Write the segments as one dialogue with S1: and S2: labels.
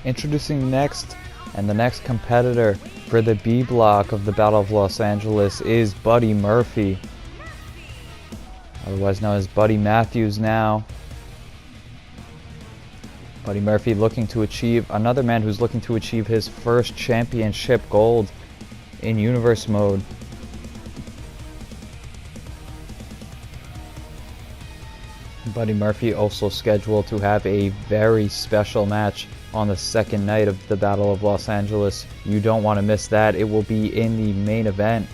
S1: Introducing next, and the next competitor for the B block of the Battle of Los Angeles is Buddy Murphy, otherwise known as Buddy Matthews now. Buddy Murphy looking to achieve, another man who's looking to achieve his first championship gold in Universe mode. Buddy Murphy also scheduled to have a very special match on the second night of the Battle of Los Angeles. You don't want to miss that. It will be in the main event.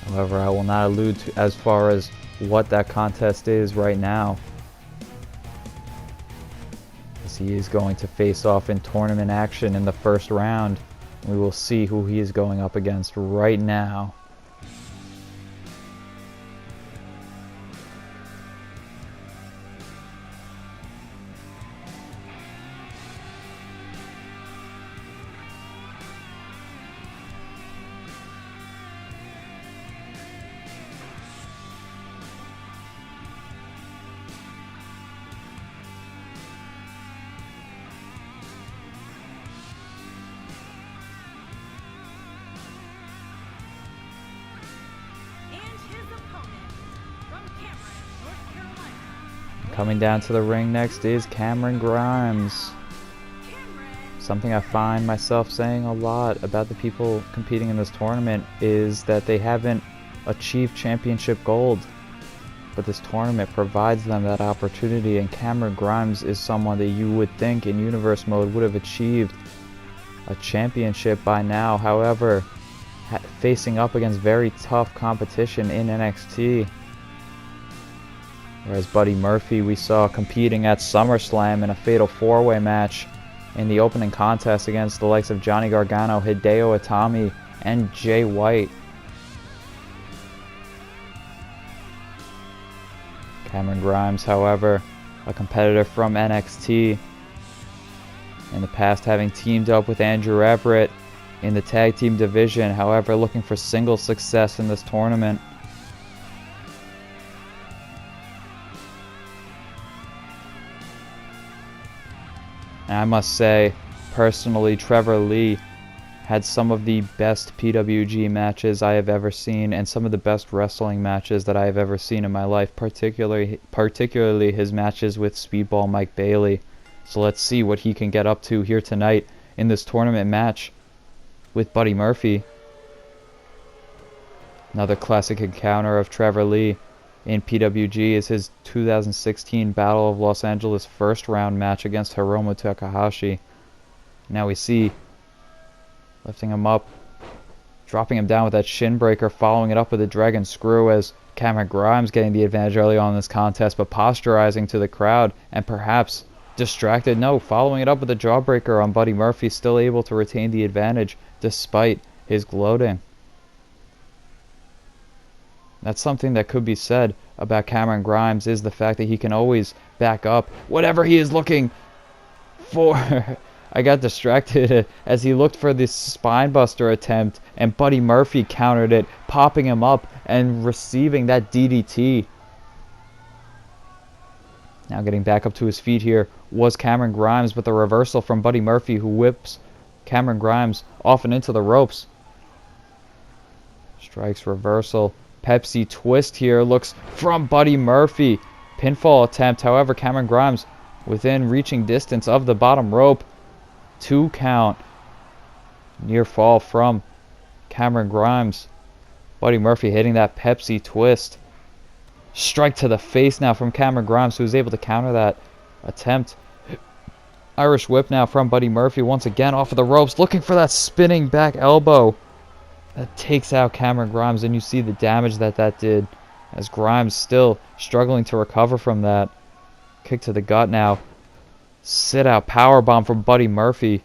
S1: However, I will not allude to as far as what that contest is right now, as he is going to face off in tournament action in the first round. We will see who he is going up against right now. Coming down to the ring next is Cameron Grimes. Something I find myself saying a lot about the people competing in this tournament is that they haven't achieved championship gold, but this tournament provides them that opportunity, and Cameron Grimes is someone that you would think in Universe mode would have achieved a championship by now. However, facing up against very tough competition in NXT. Whereas Buddy Murphy we saw competing at SummerSlam in a Fatal 4-Way match in the opening contest against the likes of Johnny Gargano, Hideo Itami, and Jay White. Cameron Grimes, however, a competitor from NXT, in the past having teamed up with Andrew Everett in the tag team division, however looking for single success in this tournament. And I must say, personally, Trevor Lee had some of the best PWG matches I have ever seen, and some of the best wrestling matches that I have ever seen in my life, particularly his matches with Speedball Mike Bailey. So let's see what he can get up to here tonight in this tournament match with Buddy Murphy. Another classic encounter of Trevor Lee in PWG is his 2016 Battle of Los Angeles first round match against Hiromu Takahashi. Now we see lifting him up, dropping him down with that shin breaker, following it up with a dragon screw, as Cameron Grimes getting the advantage early on in this contest, but posturizing to the crowd and perhaps distracted. No, following it up with a jawbreaker on Buddy Murphy, still able to retain the advantage despite his gloating. That's something that could be said about Cameron Grimes, is the fact that he can always back up whatever he is looking for. I got distracted as he looked for this spinebuster attempt, and Buddy Murphy countered it, popping him up and receiving that DDT. Now getting back up to his feet here was Cameron Grimes, but the reversal from Buddy Murphy, who whips Cameron Grimes off and into the ropes. Strikes, reversal. Pepsi twist here looks from Buddy Murphy. Pinfall attempt, however, Cameron Grimes within reaching distance of the bottom rope. 2 count. Near fall from Cameron Grimes. Buddy Murphy hitting that Pepsi twist. Strike to the face now from Cameron Grimes, who was able to counter that attempt. Irish whip now from Buddy Murphy once again off of the ropes, looking for that spinning back elbow. That takes out Cameron Grimes, and you see the damage that did, as Grimes still struggling to recover from that. Kick to the gut now. Sit out powerbomb from Buddy Murphy.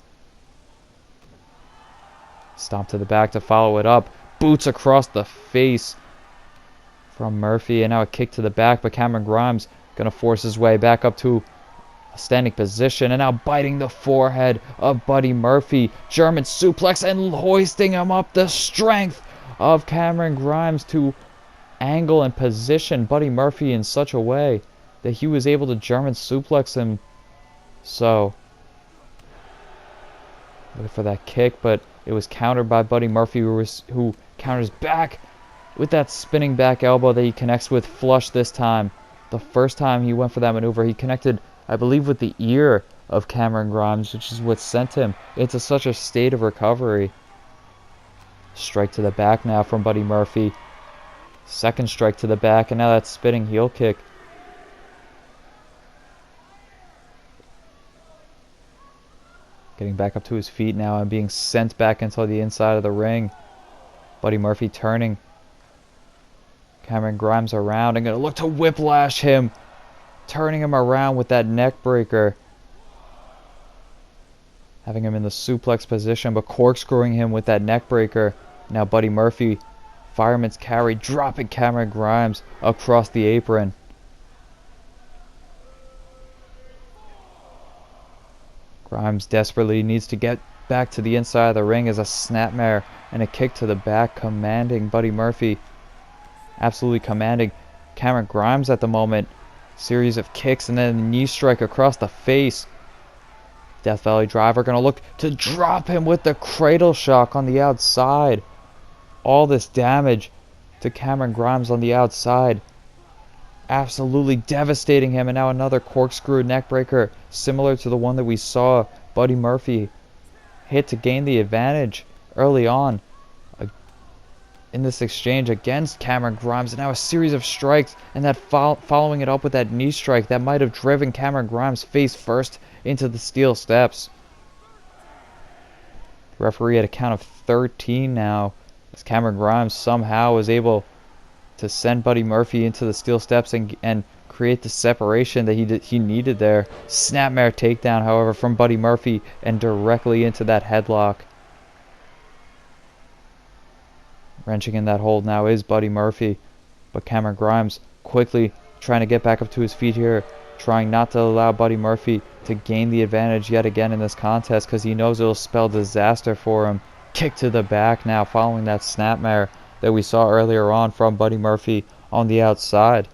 S1: Stomp to the back to follow it up. Boots across the face from Murphy, and now a kick to the back, but Cameron Grimes going to force his way back up to a standing position, and now biting the forehead of Buddy Murphy. German suplex and hoisting him up. The strength of Cameron Grimes to angle and position Buddy Murphy in such a way that he was able to German suplex him. So Looking for that kick, but it was countered by Buddy Murphy, who counters back with that spinning back elbow that he connects with flush this time. The first time he went for that maneuver, he connected, I believe, with the ear of Cameron Grimes, which is what sent him into such a state of recovery. Strike to the back now from Buddy Murphy. Second strike to the back, and now that spinning heel kick. Getting back up to his feet now and being sent back into the inside of the ring. Buddy Murphy turning Cameron Grimes around and going to look to whiplash him. Turning him around with that neck breaker. Having him in the suplex position, but corkscrewing him with that neck breaker. Now Buddy Murphy, fireman's carry, dropping Cameron Grimes across the apron. Grimes desperately needs to get back to the inside of the ring as a snapmare and a kick to the back, commanding Buddy Murphy. Absolutely commanding Cameron Grimes at the moment. Series of kicks and then a knee strike across the face. Death Valley Driver going to look to drop him with the cradle shock on the outside. All this damage to Cameron Grimes on the outside. Absolutely devastating him, and now another corkscrew neckbreaker similar to the one that we saw Buddy Murphy hit to gain the advantage early on in this exchange against Cameron Grimes. And now a series of strikes, and that following it up with that knee strike that might have driven Cameron Grimes face first into the steel steps. The referee at a count of 13 now, as Cameron Grimes somehow was able to send Buddy Murphy into the steel steps and create the separation that he needed there. Snapmare takedown, however, from Buddy Murphy and directly into that headlock. Wrenching in that hold now is Buddy Murphy, but Cameron Grimes quickly trying to get back up to his feet here, trying not to allow Buddy Murphy to gain the advantage yet again in this contest because he knows it'll spell disaster for him. Kick to the back now following that snapmare that we saw earlier on from Buddy Murphy on the outside.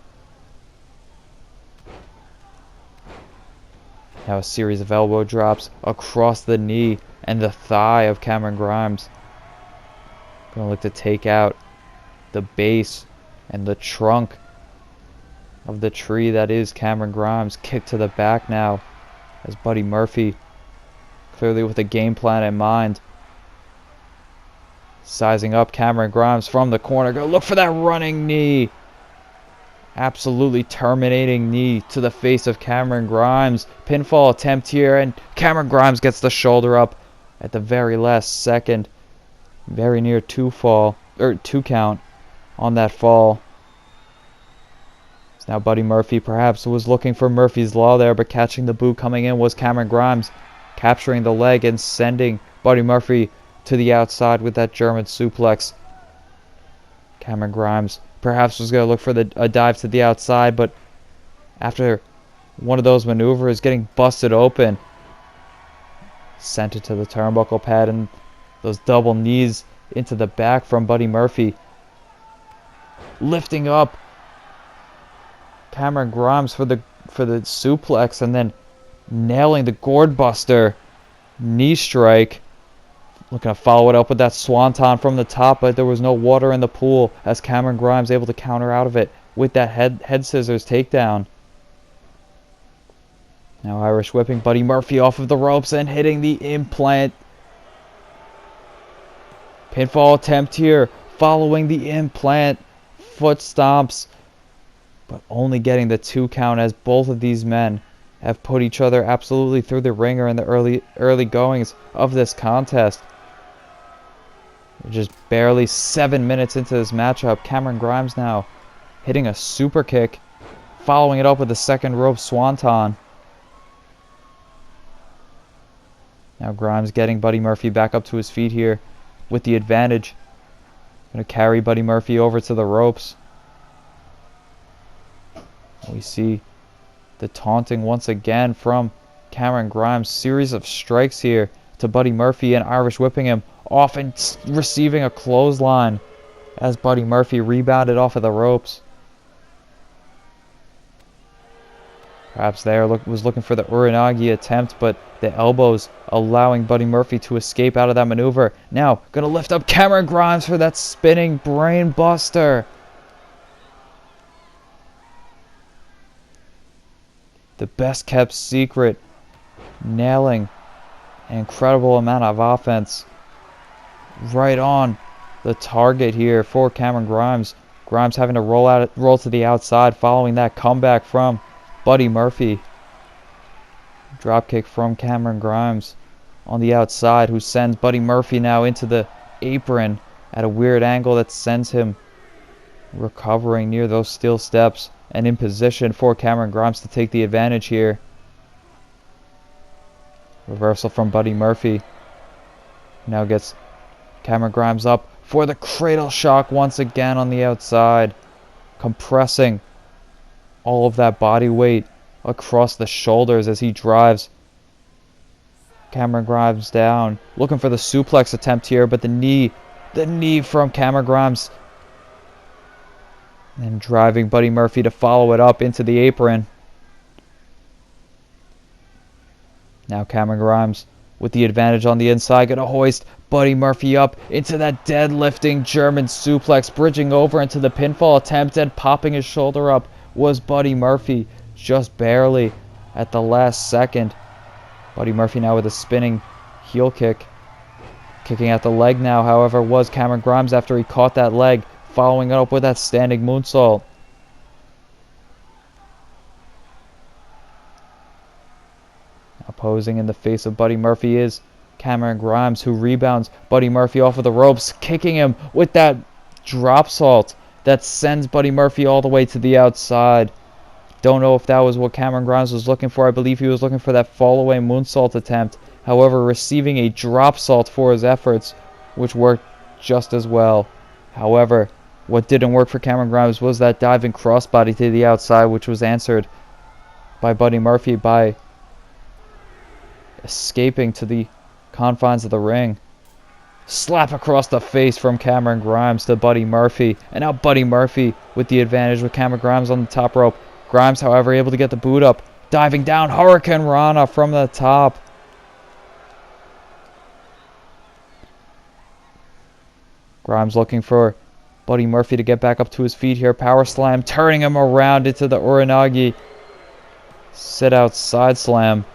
S1: Now a series of elbow drops across the knee and the thigh of Cameron Grimes. Gonna look to take out the base and the trunk of the tree that is Cameron Grimes. Kick to the back now as Buddy Murphy, clearly with a game plan in mind, sizing up Cameron Grimes from the corner. Go look for that running knee. Absolutely terminating knee to the face of Cameron Grimes. Pinfall attempt here, and Cameron Grimes gets the shoulder up at the very last second. Very near two count on that fall. So now Buddy Murphy perhaps was looking for Murphy's Law there, but catching the boot coming in was Cameron Grimes, capturing the leg and sending Buddy Murphy to the outside with that German suplex. Cameron Grimes perhaps was going to look for a dive to the outside, but after one of those maneuvers getting busted open, sent it to the turnbuckle pad, and those double knees into the back from Buddy Murphy. Lifting up Cameron Grimes for the suplex, and then nailing the gourd buster knee strike. Looking to follow it up with that swanton from the top, but there was no water in the pool as Cameron Grimes able to counter out of it with that head scissors takedown. Now Irish whipping Buddy Murphy off of the ropes and hitting the implant. Pinfall attempt here following the implant. Foot stomps, but only getting the 2 count as both of these men have put each other absolutely through the ringer in the early goings of this contest. We're just barely 7 minutes into this matchup. Cameron Grimes now hitting a super kick, following it up with a second rope swanton. Now Grimes getting Buddy Murphy back up to his feet here with the advantage. Going to carry Buddy Murphy over to the ropes. We see the taunting once again from Cameron Grimes. Series of strikes here to Buddy Murphy and Irish whipping him off and receiving a clothesline as Buddy Murphy rebounded off of the ropes. Perhaps there was looking for the Uranagi attempt, but the elbows allowing Buddy Murphy to escape out of that maneuver. Now, going to lift up Cameron Grimes for that spinning brain buster. The best kept secret, nailing an incredible amount of offense right on the target here for Cameron Grimes. Grimes having to roll to the outside following that comeback from Buddy Murphy. Dropkick from Cameron Grimes on the outside, who sends Buddy Murphy now into the apron at a weird angle that sends him recovering near those steel steps and in position for Cameron Grimes to take the advantage here. Reversal from Buddy Murphy. Now gets Cameron Grimes up for the cradle shock once again on the outside, compressing all of that body weight across the shoulders as he drives Cameron Grimes down, looking for the suplex attempt here, but the knee from Cameron Grimes, and driving Buddy Murphy to follow it up into the apron. Now Cameron Grimes with the advantage on the inside, gonna hoist Buddy Murphy up into that deadlifting German suplex, bridging over into the pinfall attempt, and popping his shoulder up was Buddy Murphy, just barely at the last second. Buddy Murphy now with a spinning heel kick. Kicking at the leg now, however, was Cameron Grimes after he caught that leg, following it up with that standing moonsault. Opposing in the face of Buddy Murphy is Cameron Grimes, who rebounds Buddy Murphy off of the ropes, kicking him with that drop salt that sends Buddy Murphy all the way to the outside. Don't know if that was what Cameron Grimes was looking for. I believe he was looking for that fall-away moonsault attempt. However, receiving a drop salt for his efforts, which worked just as well. However, what didn't work for Cameron Grimes was that diving crossbody to the outside, which was answered by Buddy Murphy by escaping to the confines of the ring. Slap across the face from Cameron Grimes to Buddy Murphy. And now Buddy Murphy with the advantage with Cameron Grimes on the top rope. Grimes, however, able to get the boot up. Diving down, Hurricane Rana from the top. Grimes looking for Buddy Murphy to get back up to his feet here. Power slam, turning him around into the Uranagi. Sit out side slam.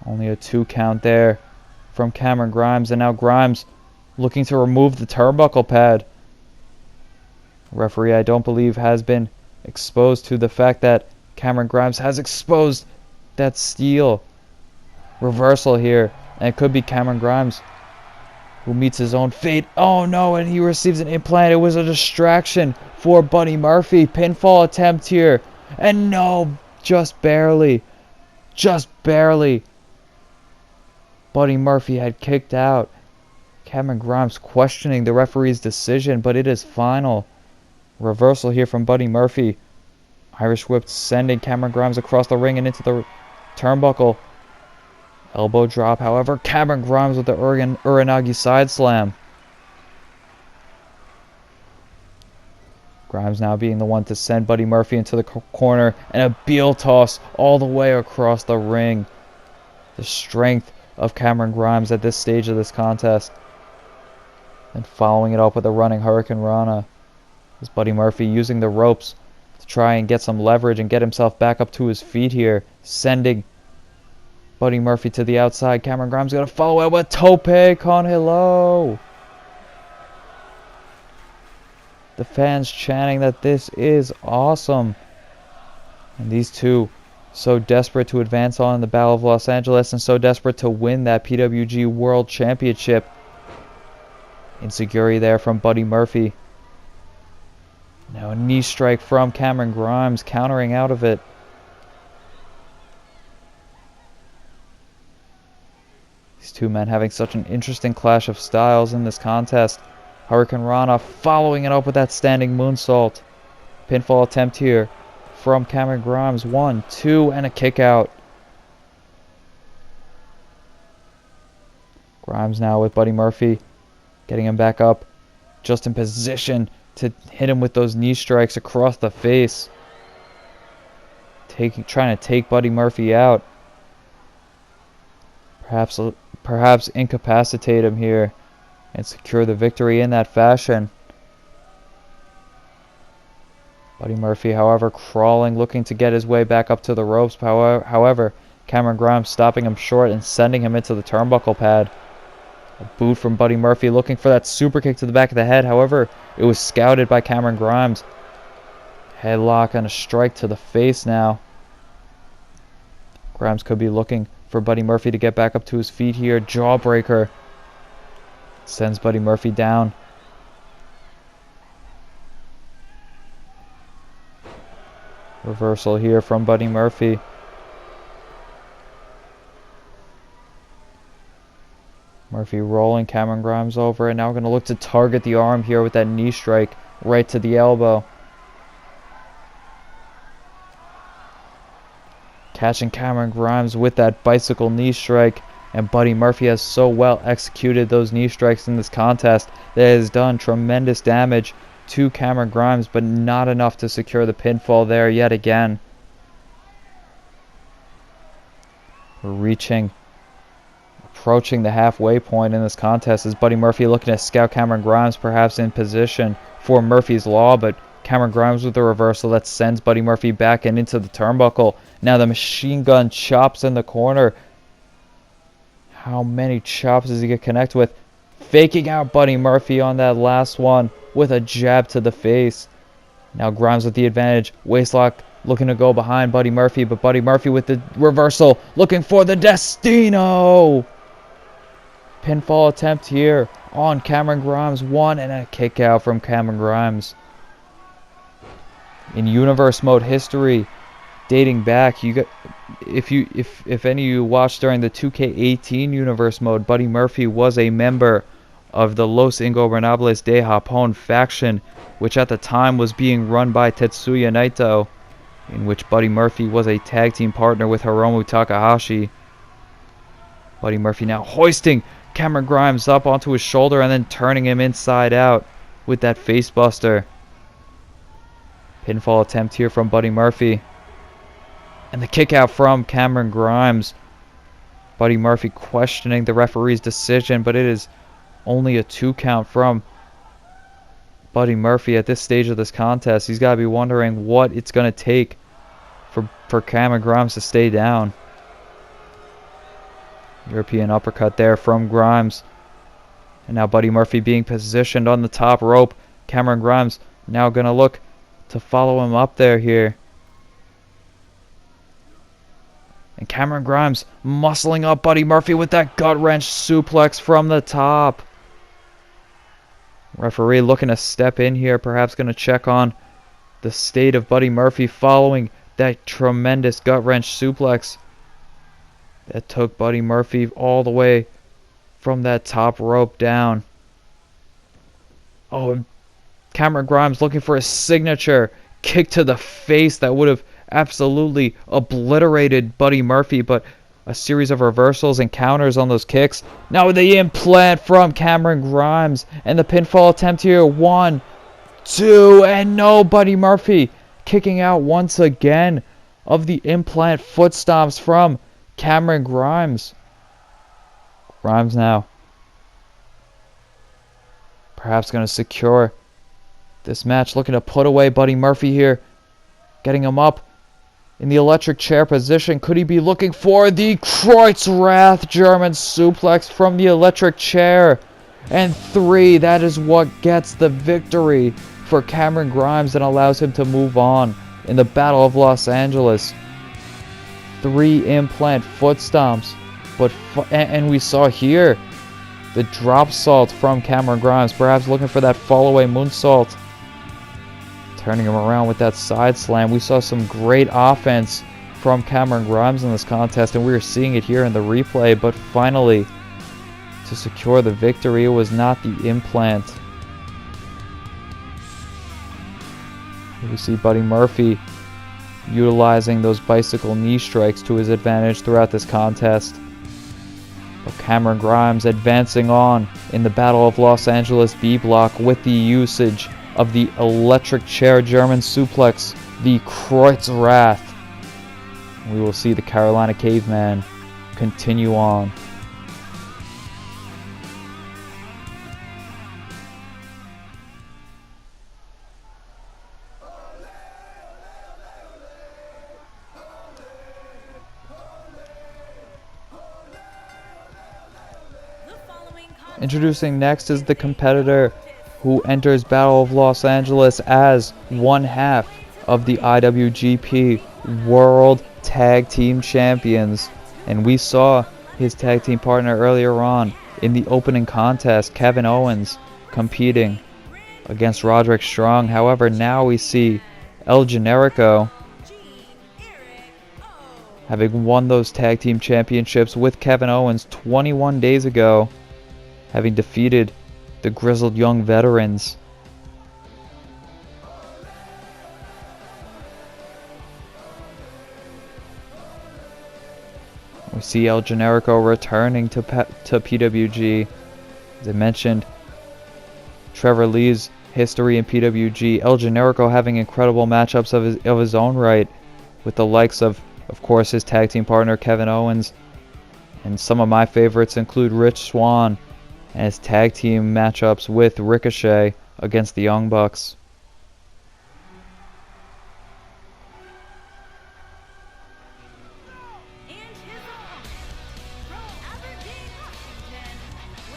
S1: Only a 2 count there from Cameron Grimes. And now Grimes looking to remove the turnbuckle pad. Referee, I don't believe, has been exposed to the fact that Cameron Grimes has exposed that steel. Reversal here. And it could be Cameron Grimes who meets his own fate. Oh no, and he receives an implant. It was a distraction for Buddy Murphy. Pinfall attempt here. And no, just barely. Just barely. Buddy Murphy had kicked out. Cameron Grimes questioning the referee's decision, but it is final. Reversal here from Buddy Murphy. Irish whip sending Cameron Grimes across the ring and into the turnbuckle. Elbow drop, however, Cameron Grimes with the Uranagi side slam. Grimes now being the one to send Buddy Murphy into the corner, and a heel toss all the way across the ring. The strength of Cameron Grimes at this stage of this contest. And following it up with a running Hurricane Rana. Is Buddy Murphy using the ropes to try and get some leverage and get himself back up to his feet here, sending Buddy Murphy to the outside. Cameron Grimes going to follow it with Tope con Hilo. The fans chanting that this is awesome. And these two so desperate to advance on in the Battle of Los Angeles and so desperate to win that PWG World Championship. Insecurity there from Buddy Murphy. Now a knee strike from Cameron Grimes, countering out of it. These two men having such an interesting clash of styles in this contest. Hurricane Rana following it up with that standing moonsault. Pinfall attempt here from Cameron Grimes. 1, 2, and a kick out. Grimes now with Buddy Murphy, getting him back up, just in position to hit him with those knee strikes across the face. trying to take Buddy Murphy out. Perhaps incapacitate him here and secure the victory in that fashion. Buddy Murphy, however, crawling, looking to get his way back up to the ropes. However, Cameron Grimes stopping him short and sending him into the turnbuckle pad. A boot from Buddy Murphy, looking for that super kick to the back of the head. However, it was scouted by Cameron Grimes. Headlock and a strike to the face now. Grimes could be looking for Buddy Murphy to get back up to his feet here. Jawbreaker sends Buddy Murphy down. Reversal here from Buddy Murphy. Murphy rolling Cameron Grimes over, and now going to look to target the arm here with that knee strike right to the elbow. Catching Cameron Grimes with that bicycle knee strike, and Buddy Murphy has so well executed those knee strikes in this contest that it has done tremendous damage to Cameron Grimes, but not enough to secure the pinfall there yet again. We're approaching the halfway point in this contest as Buddy Murphy looking to scout Cameron Grimes, perhaps in position for Murphy's Law, but Cameron Grimes with the reversal that sends Buddy Murphy back and into the turnbuckle. Now the machine gun chops in the corner. How many chops does he get connected with? Faking out Buddy Murphy on that last one with a jab to the face. Now Grimes with the advantage. Waistlock looking to go behind Buddy Murphy, but Buddy Murphy with the reversal looking for the Destino. Pinfall attempt here on Cameron Grimes. One and a kick out from Cameron Grimes. In universe mode history, dating back, if any of you watched during the 2k18 universe mode, Buddy Murphy was a member of the Los Ingobernables de Japón faction, which at the time was being run by Tetsuya Naito, in which Buddy Murphy was a tag team partner with Hiromu Takahashi. Buddy Murphy now hoisting Cameron Grimes up onto his shoulder and then turning him inside out with that face buster. Pinfall attempt here from Buddy Murphy. And the kick out from Cameron Grimes. Buddy Murphy questioning the referee's decision, but it is only a 2 count from Buddy Murphy at this stage of this contest. He's got to be wondering what it's going to take for Cameron Grimes to stay down. European uppercut there from Grimes. And now Buddy Murphy being positioned on the top rope. Cameron Grimes now going to look to follow him up there here. And Cameron Grimes muscling up Buddy Murphy with that gut wrench suplex from the top. Referee looking to step in here, perhaps going to check on the state of Buddy Murphy following that tremendous gut wrench suplex that took Buddy Murphy all the way from that top rope down. Oh, and Cameron Grimes looking for a signature kick to the face that would have absolutely obliterated Buddy Murphy, but a series of reversals and counters on those kicks. Now the implant from Cameron Grimes and the pinfall attempt here. 1, 2, and no, Buddy Murphy kicking out once again of the implant foot stomps from Cameron Grimes. Grimes now perhaps going to secure this match, looking to put away Buddy Murphy here, getting him up in the electric chair position. Could he be looking for the Kreuzrath German suplex from the electric chair? And 3, that is what gets the victory for Cameron Grimes and allows him to move on in the Battle of Los Angeles. 3 implant foot stomps, but and we saw here the drop salt from Cameron Grimes, perhaps looking for that fall away moonsault. Turning him around with that side slam. We saw some great offense from Cameron Grimes in this contest, and we were seeing it here in the replay, but finally, to secure the victory, it was not the implant. We see Buddy Murphy utilizing those bicycle knee strikes to his advantage throughout this contest. But Cameron Grimes advancing on in the Battle of Los Angeles B block with the usage of the electric chair German suplex, the Kreuzrath. We will see the Carolina Caveman continue on. Introducing next is the competitor who enters Battle of Los Angeles as one half of the IWGP World Tag Team Champions. And we saw his tag team partner earlier on in the opening contest, Kevin Owens, competing against Roderick Strong. However, now we see El Generico having won those tag team championships with Kevin Owens 21 days ago, having defeated the grizzled young veterans. We see El Generico returning to PWG. As I mentioned, Trevor Lee's history in PWG. El Generico having incredible matchups of his own right with the likes of course, his tag team partner Kevin Owens. And some of my favorites include Rich Swann and his tag team matchups with Ricochet against the Young Bucks.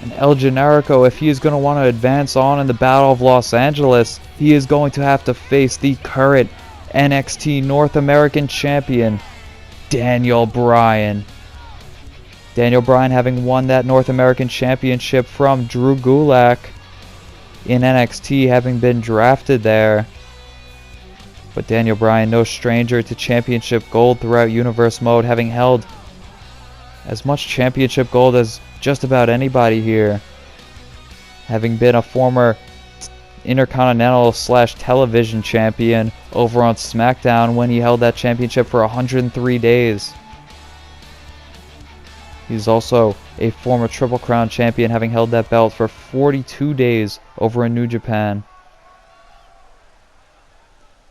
S1: And El Generico, if he is going to want to advance on in the Battle of Los Angeles, he is going to have to face the current NXT North American Champion, Daniel Bryan. Daniel Bryan having won that North American Championship from Drew Gulak in NXT, having been drafted there. But Daniel Bryan, no stranger to championship gold throughout Universe Mode, having held as much championship gold as just about anybody here. Having been a former Intercontinental / television champion over on SmackDown when he held that championship for 103 days. He's also a former Triple Crown champion, having held that belt for 42 days over in New Japan.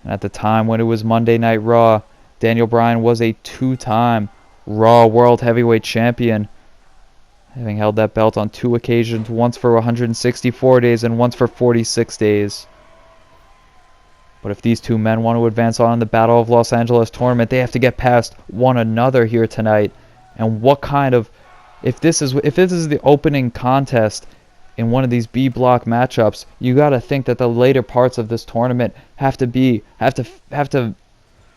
S1: And at the time when it was Monday Night Raw, Daniel Bryan was a two-time Raw World Heavyweight Champion, having held that belt on 2 occasions, once for 164 days and once for 46 days. But if these two men want to advance on in the Battle of Los Angeles tournament, they have to get past one another here tonight. And what kind of, if this is the opening contest in one of these B block matchups, you got to think that the later parts of this tournament have to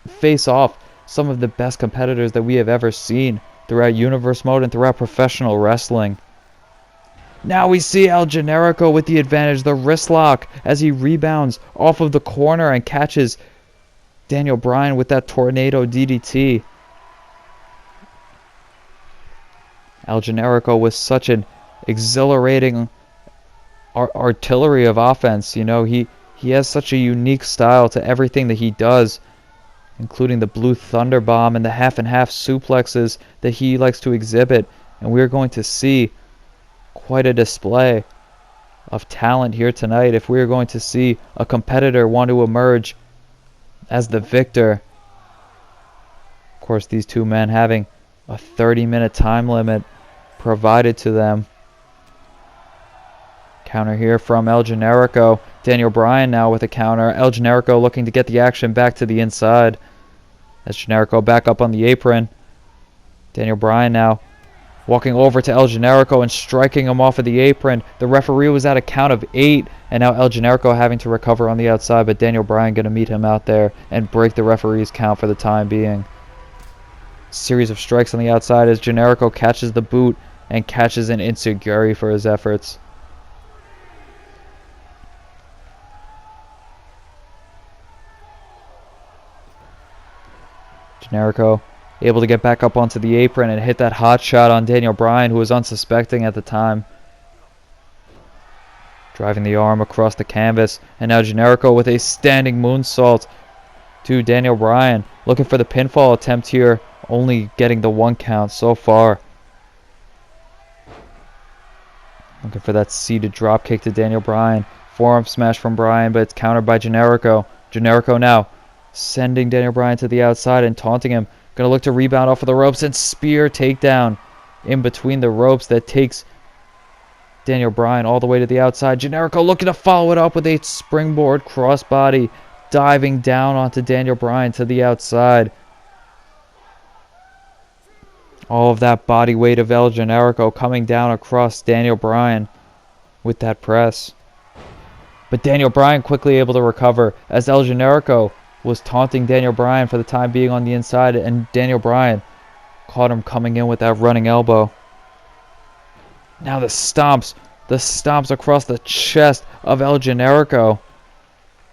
S1: face off some of the best competitors that we have ever seen throughout Universe Mode and throughout professional wrestling. Now we see El Generico with the advantage, the wrist lock, as he rebounds off of the corner and catches Daniel Bryan with that tornado DDT. El Generico with such an exhilarating artillery of offense. You know, he has such a unique style to everything that he does, including the Blue Thunder Bomb and the half and half suplexes that he likes to exhibit. And we're going to see quite a display of talent here tonight if we're going to see a competitor want to emerge as the victor. Of course, these two men having a 30-minute time limit provided to them. Counter here from El Generico. Daniel Bryan now with a counter. El Generico looking to get the action back to the inside. As Generico back up on the apron. Daniel Bryan now walking over to El Generico and striking him off of the apron. The referee was at a count of 8. And now El Generico having to recover on the outside. But Daniel Bryan going to meet him out there and break the referee's count for the time being. Series of strikes on the outside as Generico catches the boot and catches an enziguri for his efforts. Generico able to get back up onto the apron and hit that hot shot on Daniel Bryan, who was unsuspecting at the time. Driving the arm across the canvas, and now Generico with a standing moonsault to Daniel Bryan, looking for the pinfall attempt here, only getting the 1 count so far. Looking for that seated drop kick to Daniel Bryan. Forearm smash from Bryan, but it's countered by Generico. Generico now sending Daniel Bryan to the outside and taunting him. Gonna look to rebound off of the ropes and spear takedown in between the ropes that takes Daniel Bryan all the way to the outside. Generico looking to follow it up with a springboard crossbody, diving down onto Daniel Bryan to the outside. All of that body weight of El Generico coming down across Daniel Bryan with that press. But Daniel Bryan quickly able to recover as El Generico was taunting Daniel Bryan for the time being on the inside, and Daniel Bryan caught him coming in with that running elbow. Now the stomps across the chest of El Generico,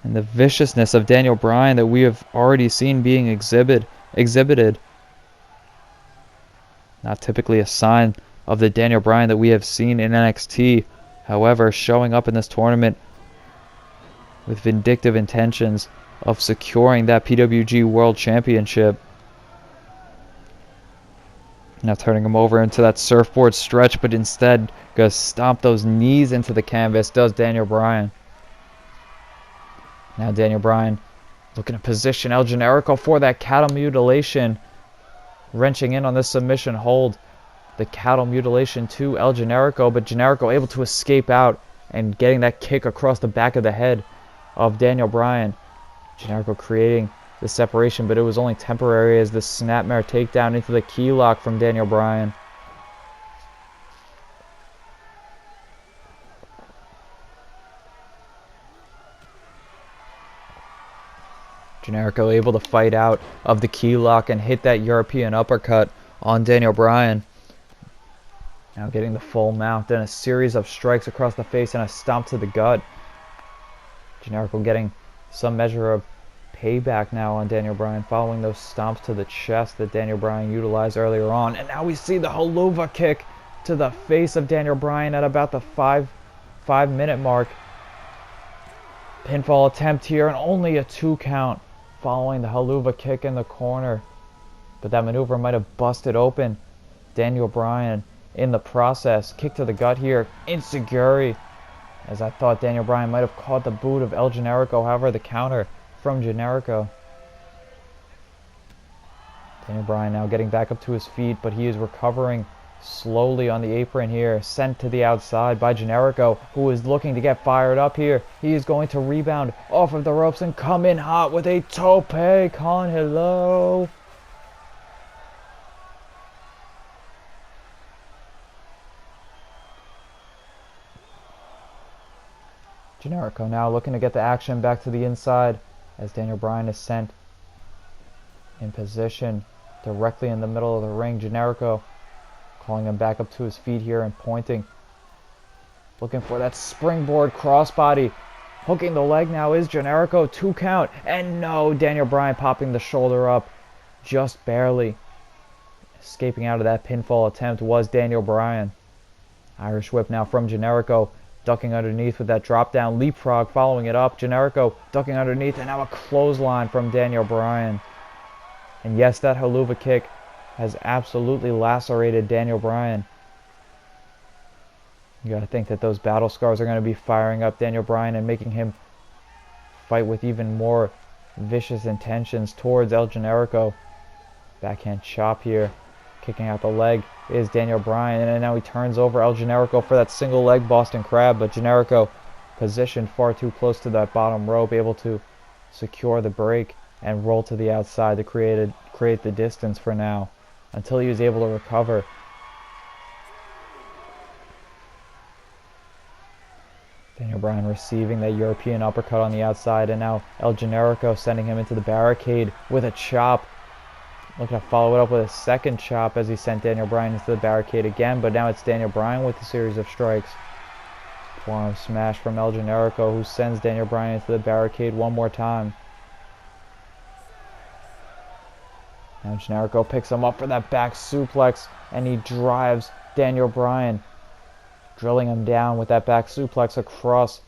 S1: and the viciousness of Daniel Bryan that we have already seen being exhibited. Not typically a sign of the Daniel Bryan that we have seen in NXT. However, showing up in this tournament with vindictive intentions of securing that PWG World Championship. Now turning him over into that surfboard stretch, but instead goes stomp those knees into the canvas, does Daniel Bryan. Now Daniel Bryan looking to position El Generico for that cattle mutilation. Wrenching in on this submission hold. The cattle mutilation to El Generico, but Generico able to escape out and getting that kick across the back of the head of Daniel Bryan. Generico creating the separation, but it was only temporary as the snapmare takedown into the key lock from Daniel Bryan. Generico able to fight out of the key lock and hit that European uppercut on Daniel Bryan. Now getting the full mount and a series of strikes across the face and a stomp to the gut. Generico getting some measure of payback now on Daniel Bryan following those stomps to the chest that Daniel Bryan utilized earlier on. And now we see the haluva kick to the face of Daniel Bryan at about the 5-minute mark. Pinfall attempt here and only a 2 count following the haluva kick in the corner. But that maneuver might have busted open Daniel Bryan in the process. Kick to the gut here. Enziguri, as I thought Daniel Bryan might have caught the boot of El Generico. However, the counter from Generico. Daniel Bryan now getting back up to his feet, but he is recovering slowly on the apron here. Sent to the outside by Generico, who is looking to get fired up here. He is going to rebound off of the ropes and come in hot with a tope con hilo. Generico now looking to get the action back to the inside as Daniel Bryan is sent in position directly in the middle of the ring. Generico calling him back up to his feet here and pointing. Looking for that springboard crossbody. Hooking the leg now is Generico. 2 count. And no, Daniel Bryan popping the shoulder up just barely. Escaping out of that pinfall attempt was Daniel Bryan. Irish whip now from Generico. Ducking underneath with that drop down leapfrog, following it up. Generico ducking underneath, and now a clothesline from Daniel Bryan. And yes, that haluva kick has absolutely lacerated Daniel Bryan. You gotta think that those battle scars are gonna be firing up Daniel Bryan and making him fight with even more vicious intentions towards El Generico. Backhand chop here. Kicking out the leg is Daniel Bryan, and now he turns over El Generico for that single leg Boston Crab, but Generico positioned far too close to that bottom rope, able to secure the break and roll to the outside to create the distance for now until he was able to recover. Daniel Bryan receiving that European uppercut on the outside, and now El Generico sending him into the barricade with a chop. Looking to follow it up with a second chop as he sent Daniel Bryan into the barricade again, but now it's Daniel Bryan with a series of strikes. Forearm smash from El Generico, who sends Daniel Bryan into the barricade one more time. Now Generico picks him up for that back suplex, and he drives Daniel Bryan, drilling him down with that back suplex across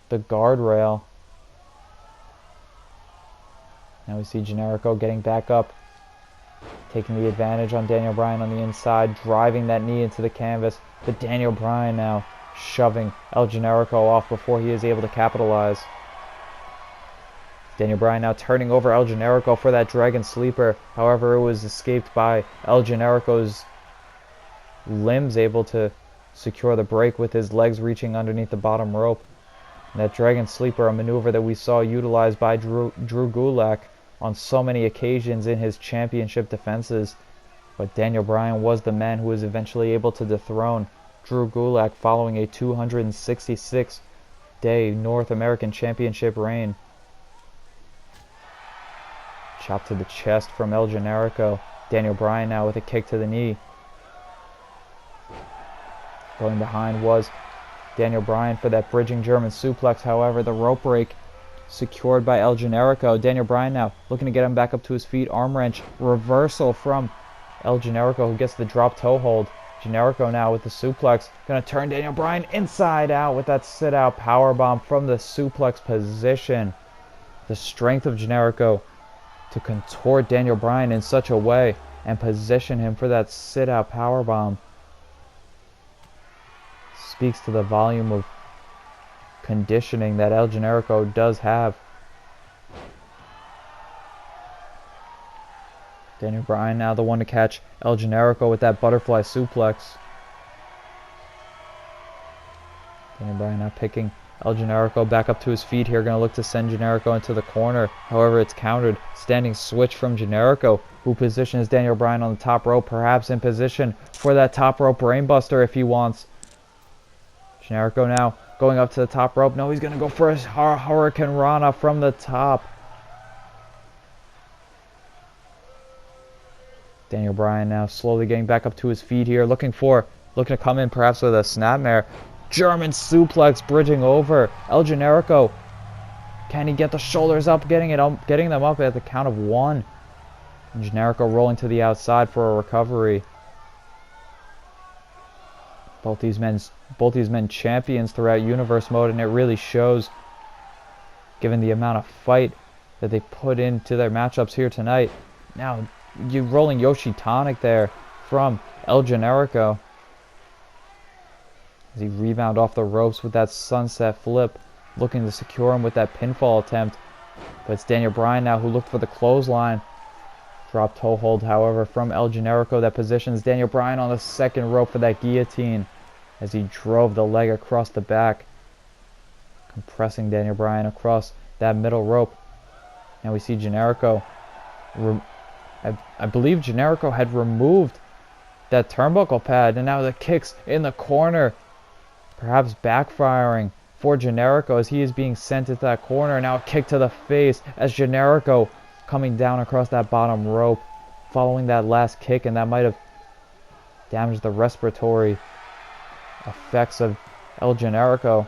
S1: the guardrail. Now we see Generico getting back up, taking the advantage on Daniel Bryan on the inside, driving that knee into the canvas. But Daniel Bryan now shoving El Generico off before he is able to capitalize. Daniel Bryan now turning over El Generico for that Dragon Sleeper. However, it was escaped by El Generico's limbs, able to secure the break with his legs reaching underneath the bottom rope. And that Dragon Sleeper, a maneuver that we saw utilized by Drew Gulak on so many occasions in his championship defenses. But Daniel Bryan was the man who was eventually able to dethrone Drew Gulak following a 266-day North American Championship reign. Chop to the chest from El Generico. Daniel Bryan now with a kick to the knee. Going behind was Daniel Bryan for that bridging German suplex. However, the rope break secured by El Generico. Daniel Bryan now looking to get him back up to his feet. Arm wrench. Reversal from El Generico, who gets the drop toe hold. Generico now with the suplex. Going to turn Daniel Bryan inside out with that sit-out powerbomb from the suplex position. The strength of Generico to contort Daniel Bryan in such a way and position him for that sit-out powerbomb speaks to the volume of conditioning that El Generico does have. Daniel Bryan now the one to catch El Generico with that butterfly suplex. Daniel Bryan now picking El Generico back up to his feet here, going to look to send Generico into the corner. However, it's countered. Standing switch from Generico, who positions Daniel Bryan on the top rope, perhaps in position for that top rope brainbuster if he wants. Generico now going up to the top rope. No, he's going to go for a Hurricane Rana from the top. Daniel Bryan now slowly getting back up to his feet here, looking to come in perhaps with a snapmare. German suplex bridging over El Generico. Can he get the shoulders up, getting them up at the count of 1? And Generico rolling to the outside for a recovery. Both these men champions throughout Universe mode, and it really shows, given the amount of fight that they put into their matchups here tonight. Now, you rolling Yoshi Tonic there from El Generico as he rebound off the ropes with that sunset flip, looking to secure him with that pinfall attempt. But it's Daniel Bryan now who looked for the clothesline. Drop toe hold, however, from El Generico that positions Daniel Bryan on the second rope for that guillotine as he drove the leg across the back, compressing Daniel Bryan across that middle rope. Now we see Generico. I believe Generico had removed that turnbuckle pad, and now the kicks in the corner, perhaps backfiring for Generico as he is being sent into that corner. Now a kick to the face as Generico coming down across that bottom rope following that last kick, and that might have damaged the respiratory effects of El Generico.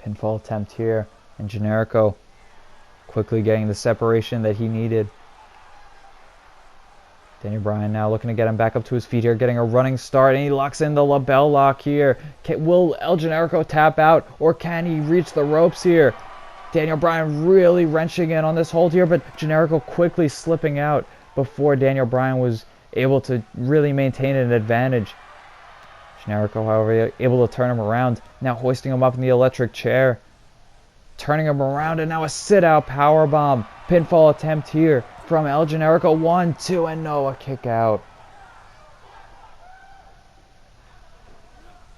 S1: Pinfall attempt here, and Generico quickly getting the separation that he needed. Daniel Bryan now looking to get him back up to his feet here, getting a running start, and he locks in the label lock here. Will El Generico tap out, or can he reach the ropes here? Daniel Bryan really wrenching in on this hold here, but Generico quickly slipping out before Daniel Bryan was able to really maintain an advantage. Generico, however, able to turn him around, now hoisting him up in the electric chair, turning him around, and now a sit-out powerbomb. Pinfall attempt here from El Generico. 1, 2, and no, a kick out.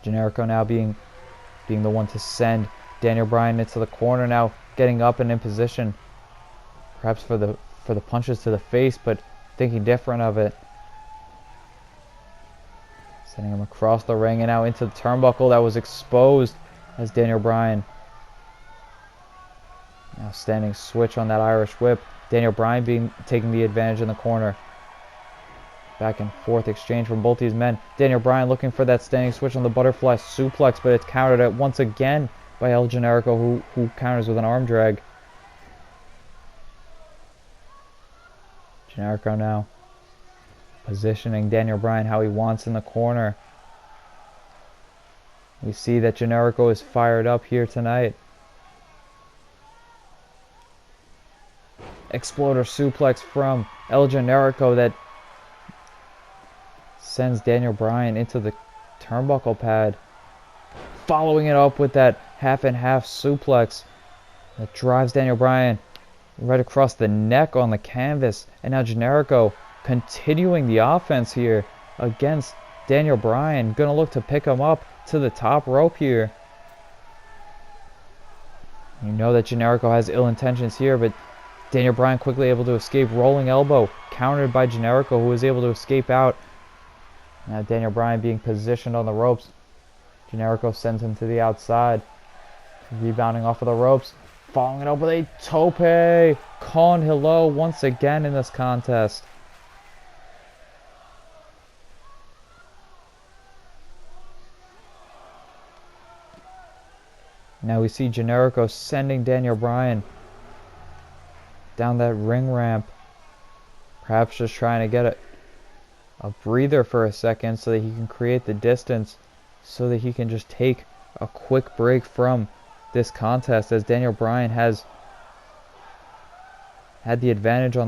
S1: Generico now being the one to send Daniel Bryan into the corner, now getting up and in position, perhaps for the punches to the face, but thinking different of it. Sending him across the ring and now into the turnbuckle that was exposed as Daniel Bryan. Now standing switch on that Irish whip. Daniel Bryan taking the advantage in the corner. Back and forth exchange from both these men. Daniel Bryan looking for that standing switch on the butterfly suplex, but it's countered at once again by El Generico, who counters with an arm drag. Generico now positioning Daniel Bryan how he wants in the corner. We see that Generico is fired up here tonight. Exploder suplex from El Generico that sends Daniel Bryan into the turnbuckle pad. Following it up with that half and half suplex that drives Daniel Bryan right across the neck on the canvas. And now Generico continuing the offense here against Daniel Bryan. Gonna look to pick him up to the top rope here. You know that Generico has ill intentions here, but Daniel Bryan quickly able to escape. Rolling elbow countered by Generico, who was able to escape out. Now Daniel Bryan being positioned on the ropes. Generico sends him to the outside. Rebounding off of the ropes. Following it up with a tope. Con Hijo once again in this contest. Now we see Generico sending Daniel Bryan down that ring ramp. Perhaps just trying to get a breather for a second so that he can create the distance, so that he can just take a quick break from this contest, as Daniel Bryan has had the advantage in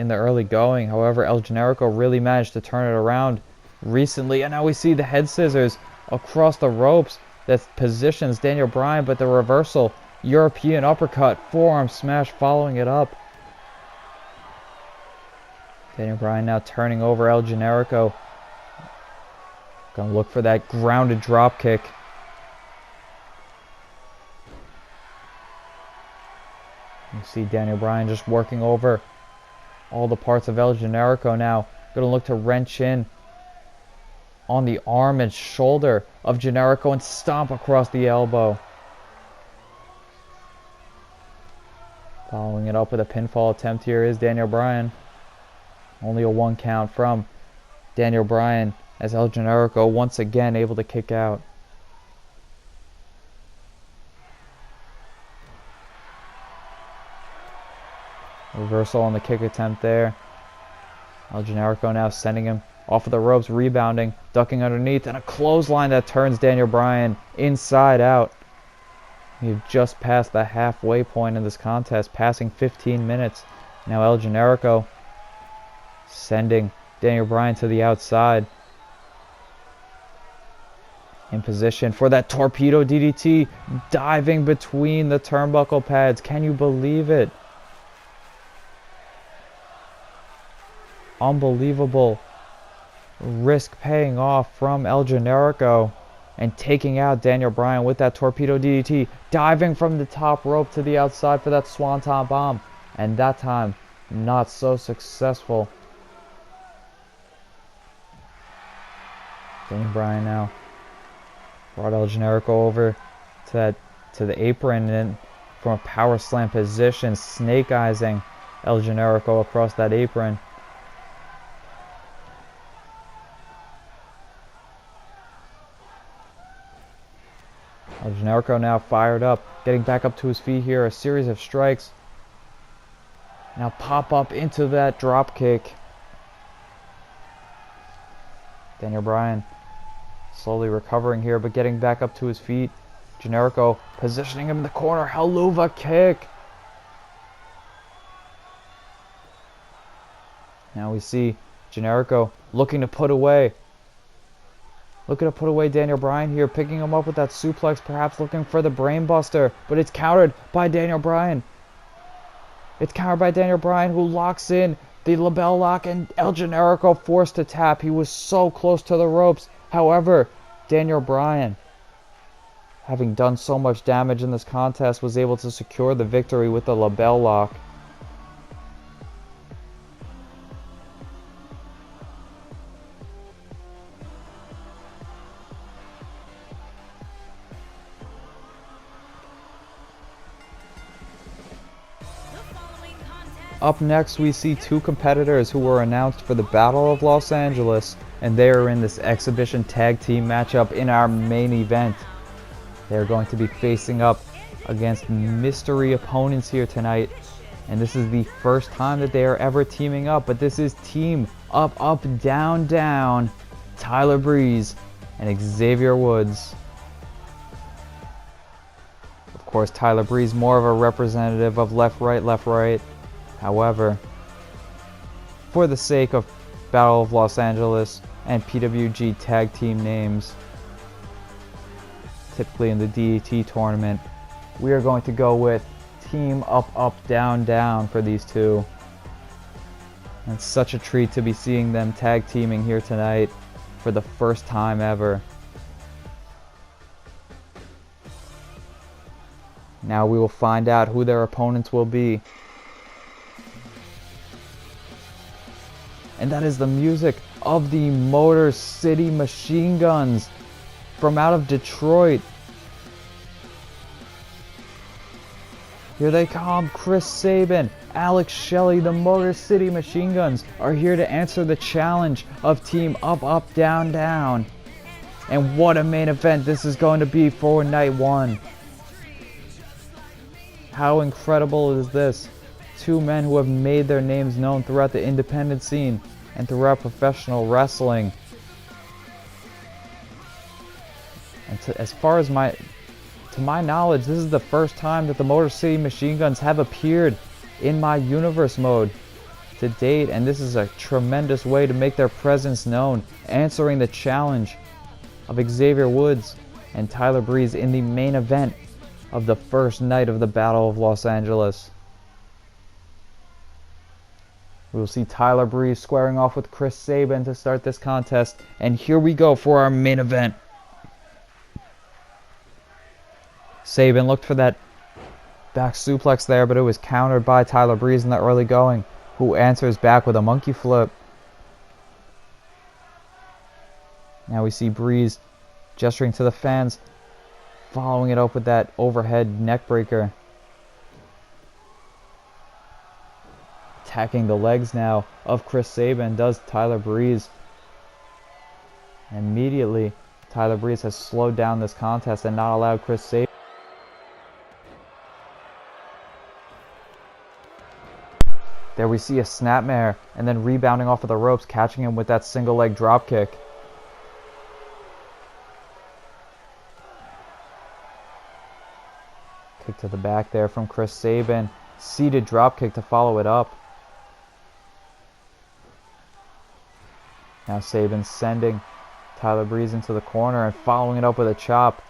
S1: the early going. However, El Generico really managed to turn it around recently, and now we see the head scissors across the ropes that positions Daniel Bryan, but the reversal, European uppercut, forearm smash following it up. Daniel Bryan now turning over El Generico. Gonna look for that grounded drop kick. You see Daniel Bryan just working over all the parts of El Generico now. Gonna look to wrench in on the arm and shoulder of Generico and stomp across the elbow. Following it up with a pinfall attempt here is Daniel Bryan. Only a 1 count from Daniel Bryan, as El Generico once again able to kick out. Reversal on the kick attempt there. El Generico now sending him off of the ropes, rebounding, ducking underneath, and a clothesline that turns Daniel Bryan inside out. We've just passed the halfway point in this contest, passing 15 minutes. Now El Generico sending Daniel Bryan to the outside. In position for that torpedo DDT, diving between the turnbuckle pads. Can you believe it? Unbelievable risk paying off from El Generico and taking out Daniel Bryan with that torpedo DDT, diving from the top rope to the outside for that swanton bomb, and that time not so successful. Daniel Bryan now brought El Generico over to the apron, and then from a power slam position, snake eyesing El Generico across that apron. El Generico now fired up, getting back up to his feet here. A series of strikes. Now pop up into that drop kick. Daniel Bryan slowly recovering here, but getting back up to his feet. Generico positioning him in the corner. Helluva kick. Now we see Generico looking to put away Daniel Bryan here, picking him up with that suplex, perhaps looking for the brainbuster, but it's countered by Daniel Bryan. It's countered by Daniel Bryan, who locks in the label lock, and El Generico forced to tap. He was so close to the ropes. However, Daniel Bryan, having done so much damage in this contest, was able to secure the victory with the label lock. Up next, we see two competitors who were announced for the Battle of Los Angeles, and they are in this exhibition tag team matchup in our main event. They are going to be facing up against mystery opponents here tonight, and this is the first time that they are ever teaming up, but this is Team UpUpDownDown, Tyler Breeze and Xavier Woods. Of course, Tyler Breeze more of a representative of left, right. However, for the sake of Battle of Los Angeles and PWG tag team names, typically in the DET tournament. We are going to go with Team Up, Up, Down, Down for these two. It's such a treat to be seeing them tag teaming here tonight for the first time ever. Now we will find out who their opponents will be. And that is the music of the Motor City Machine Guns from out of Detroit. Here they come. Chris Sabin, Alex Shelley, the Motor City Machine Guns are here to answer the challenge of Team Up, Up, Down, Down. And what a main event this is going to be for night one. How incredible is this? Two men who have made their names known throughout the independent scene and throughout professional wrestling. And as far as to my knowledge, this is the first time that the Motor City Machine Guns have appeared in my universe mode to date, and this is a tremendous way to make their presence known, answering the challenge of Xavier Woods and Tyler Breeze in the main event of the first night of the Battle of Los Angeles. We will see Tyler Breeze squaring off with Chris Sabin to start this contest, and here we go for our main event. Sabin looked for that back suplex there, but it was countered by Tyler Breeze in the early going, who answers back with a monkey flip. Now we see Breeze gesturing to the fans, following it up with that overhead neck breaker. Attacking the legs now of Chris Sabin does Tyler Breeze. Immediately, Tyler Breeze has slowed down this contest and not allowed Chris Sabin. There we see a snapmare, and then rebounding off of the ropes, catching him with that single leg drop kick. Kick to the back there from Chris Sabin. Seated drop kick to follow it up. Now Sabin sending Tyler Breeze into the corner and following it up with a chop.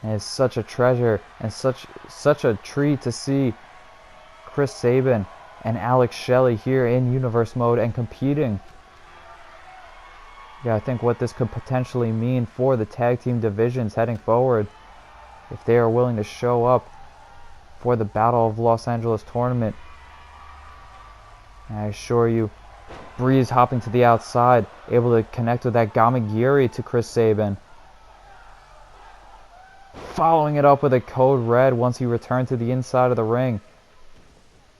S1: And it's such a treasure and such a treat to see Chris Sabin and Alex Shelley here in universe mode and competing. Yeah, I think what this could potentially mean for the tag team divisions heading forward, if they are willing to show up for the Battle of Los Angeles tournament. And I assure you, Breeze hopping to the outside, able to connect with that Gamagiri to Chris Sabin. Following it up with a code red once he returned to the inside of the ring.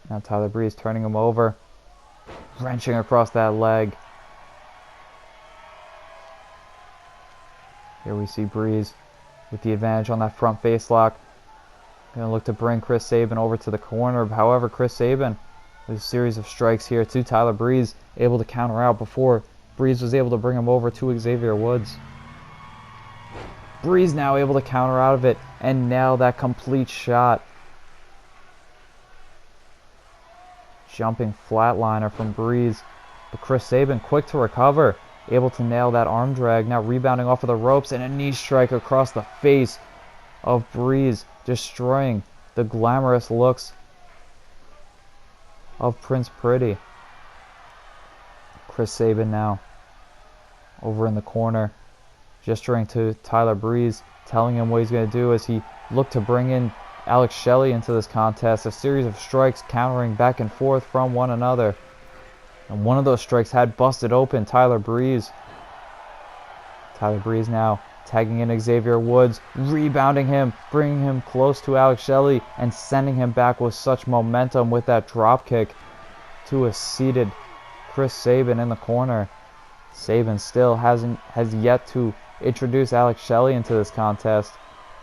S1: Now Tyler Breeze turning him over, wrenching across that leg. Here we see Breeze with the advantage on that front face lock. Going to look to bring Chris Sabin over to the corner. However, Chris Sabin with a series of strikes here to Tyler Breeze, able to counter out before Breeze was able to bring him over to Xavier Woods. Breeze now able to counter out of it and nail that complete shot. Jumping flatliner from Breeze, but Chris Sabin quick to recover, able to nail that arm drag, now rebounding off of the ropes, and a knee strike across the face of Breeze, destroying the glamorous looks of Prince Pretty. Chris Sabin now over in the corner, gesturing to Tyler Breeze, telling him what he's going to do as he looked to bring in Alex Shelley into this contest. A series of strikes countering back and forth from one another. And one of those strikes had busted open Tyler Breeze. Tyler Breeze now tagging in Xavier Woods, rebounding him, bringing him close to Alex Shelley, and sending him back with such momentum with that drop kick to a seated Chris Sabin in the corner. Sabin still has yet to introduce Alex Shelley into this contest,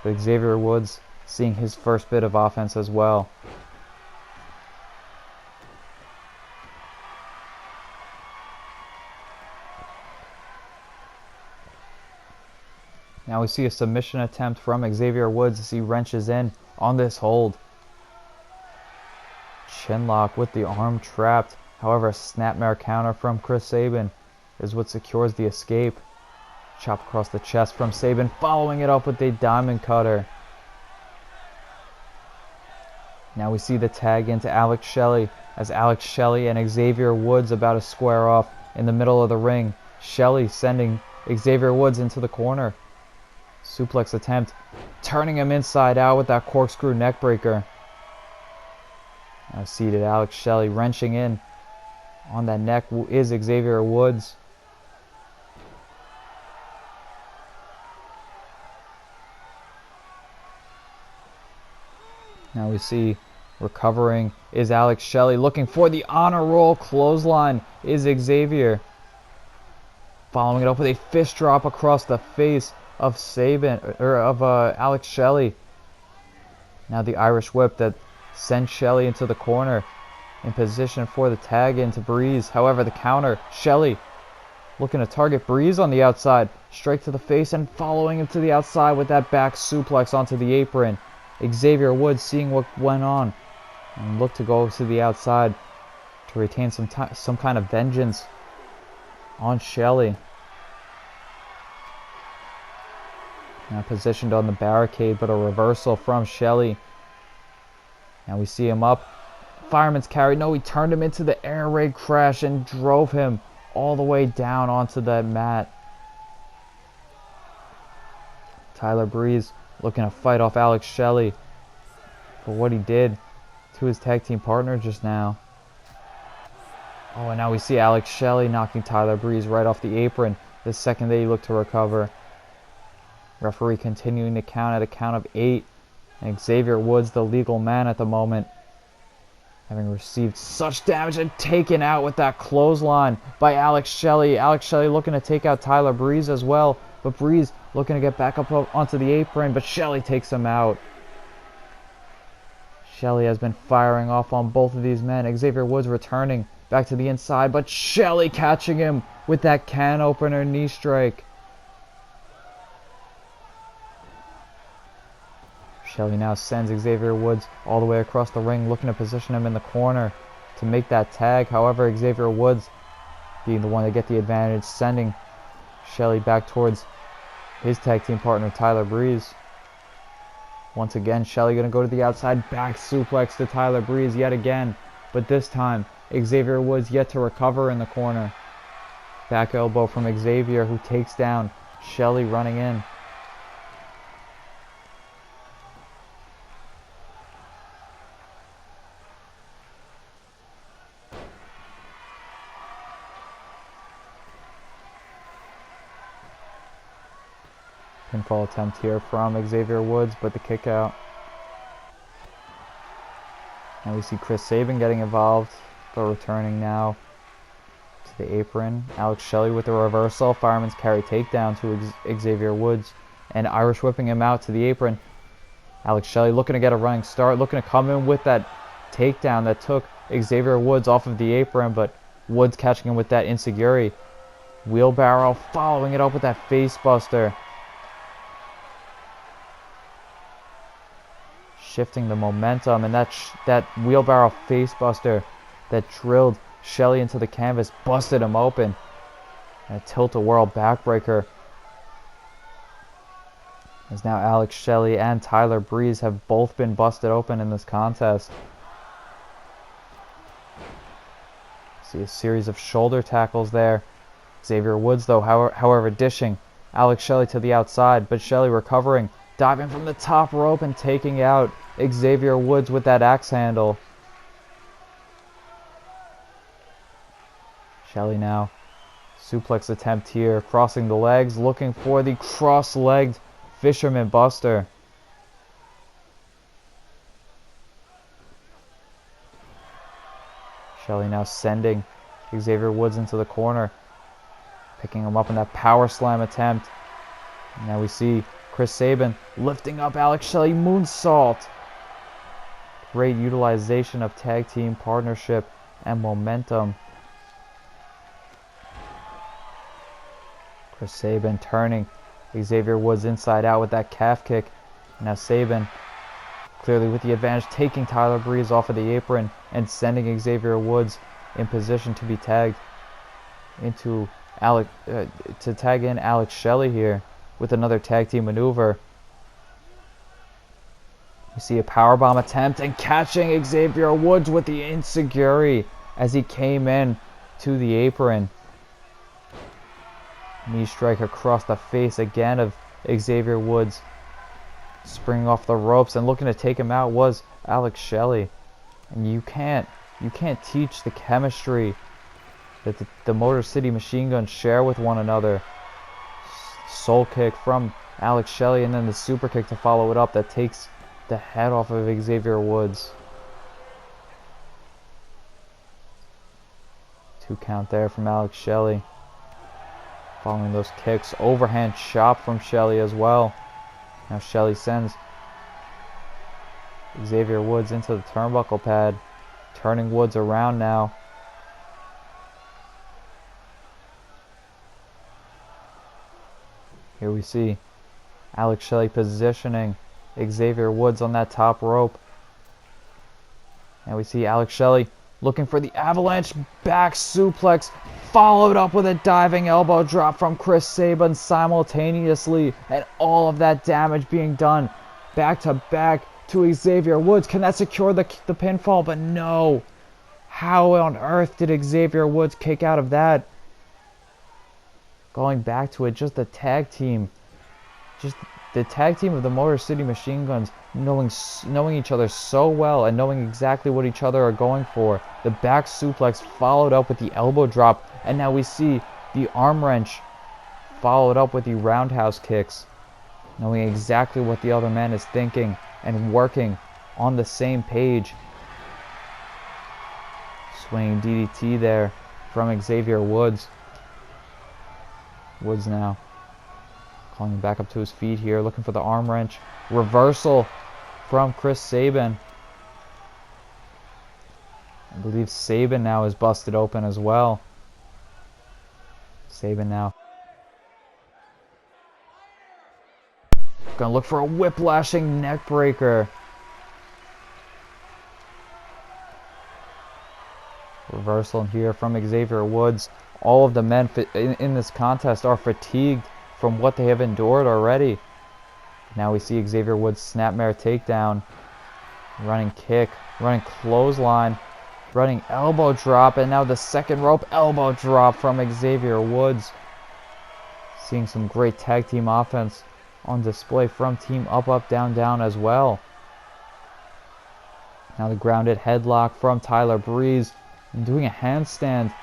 S1: but Xavier Woods seeing his first bit of offense as well. Now we see a submission attempt from Xavier Woods as he wrenches in on this hold. Chinlock with the arm trapped. However, a snapmare counter from Chris Sabin is what secures the escape. Chop across the chest from Sabin, following it up with a diamond cutter. Now we see the tag into Alex Shelley, as Alex Shelley and Xavier Woods about to square off in the middle of the ring. Shelley sending Xavier Woods into the corner. Suplex attempt, turning him inside out with that corkscrew neckbreaker. Now seated Alex Shelley, wrenching in on that neck is Xavier Woods. Now we see recovering is Alex Shelley, looking for the honor roll. Clothesline is Xavier. Following it up with a fist drop across the face of Alex Shelley. Now the Irish whip that sends Shelley into the corner in position for the tag into Breeze. However, the counter, Shelley looking to target Breeze on the outside. Straight to the face and following him to the outside with that back suplex onto the apron. Xavier Woods seeing what went on and looked to go to the outside to retain some kind of vengeance on Shelley. Now positioned on the barricade, but a reversal from Shelley. Now we see him up. Fireman's carry. No, he turned him into the air raid crash and drove him all the way down onto that mat. Tyler Breeze looking to fight off Alex Shelley for what he did to his tag team partner just now. Oh, and now we see Alex Shelley knocking Tyler Breeze right off the apron the second that he looked to recover. Referee continuing to count at a count of 8. And Xavier Woods, the legal man at the moment, having received such damage and taken out with that clothesline by Alex Shelley. Alex Shelley looking to take out Tyler Breeze as well, but Breeze looking to get back up onto the apron, but Shelley takes him out. Shelley has been firing off on both of these men. Xavier Woods returning back to the inside, but Shelley catching him with that can opener knee strike. Shelley now sends Xavier Woods all the way across the ring, looking to position him in the corner to make that tag. However, Xavier Woods being the one to get the advantage, sending Shelley back towards his tag team partner, Tyler Breeze. Once again, Shelley going to go to the outside, back suplex to Tyler Breeze yet again. But this time, Xavier Woods yet to recover in the corner. Back elbow from Xavier, who takes down Shelley running in. Pinfall attempt here from Xavier Woods, but the kick out. Now we see Chris Sabin getting involved, but returning now to the apron. Alex Shelley with the reversal, fireman's carry takedown to Xavier Woods, and Irish whipping him out to the apron. Alex Shelley looking to get a running start, looking to come in with that takedown that took Xavier Woods off of the apron, but Woods catching him with that ensiguri. Wheelbarrow, following it up with that face buster. Shifting the momentum, and that wheelbarrow facebuster that drilled Shelley into the canvas busted him open. And a tilt-a-whirl backbreaker. As now Alex Shelley and Tyler Breeze have both been busted open in this contest. See a series of shoulder tackles there. Xavier Woods, though, however, dishing Alex Shelley to the outside, but Shelley recovering, diving from the top rope and taking out Xavier Woods with that axe handle. Shelley now, suplex attempt here, crossing the legs, looking for the cross-legged Fisherman Buster. Shelley now sending Xavier Woods into the corner, picking him up in that power slam attempt. Now we see Chris Sabin lifting up Alex Shelley, moonsault. Great utilization of tag team partnership and momentum. Chris Sabin turning Xavier Woods inside out with that calf kick. Now Sabin clearly with the advantage, taking Tyler Breeze off of the apron and sending Xavier Woods in position to be tagged into Alex Shelley here with another tag team maneuver. We see a powerbomb attempt and catching Xavier Woods with the enziguri as he came in to the apron. Knee strike across the face again of Xavier Woods. Springing off the ropes and looking to take him out was Alex Shelley. And you can't teach the chemistry that the Motor City Machine Guns share with one another. Soul kick from Alex Shelley and then the super kick to follow it up that takes the head off of Xavier Woods. 2 count there from Alex Shelley. Following those kicks, overhand chop from Shelley as well. Now Shelley sends Xavier Woods into the turnbuckle pad, turning Woods around now. Here we see Alex Shelley positioning Xavier Woods on that top rope. And we see Alex Shelley looking for the avalanche back suplex, followed up with a diving elbow drop from Chris Sabin simultaneously, and all of that damage being done back to back to Xavier Woods. Can that secure the pinfall? But no. How on earth did Xavier Woods kick out of that? Going back to it, just the tag team. Just the tag team of the Motor City Machine Guns knowing each other so well and knowing exactly what each other are going for. The back suplex followed up with the elbow drop, and now we see the arm wrench followed up with the roundhouse kicks. Knowing exactly what the other man is thinking and working on the same page. Swinging DDT there from Xavier Woods. Woods now calling back up to his feet here, looking for the arm wrench. Reversal from Chris Sabin. I believe Sabin now is busted open as well. Sabin now gonna look for a whiplashing neck breaker. Reversal here from Xavier Woods. All of the men in this contest are fatigued from what they have endured already. Now we see Xavier Woods snapmare takedown, running kick, running clothesline, running elbow drop, and now the second rope elbow drop from Xavier Woods. Seeing some great tag team offense on display from Team UpUpDownDown as well. Now the grounded headlock from Tyler Breeze, and doing a handstand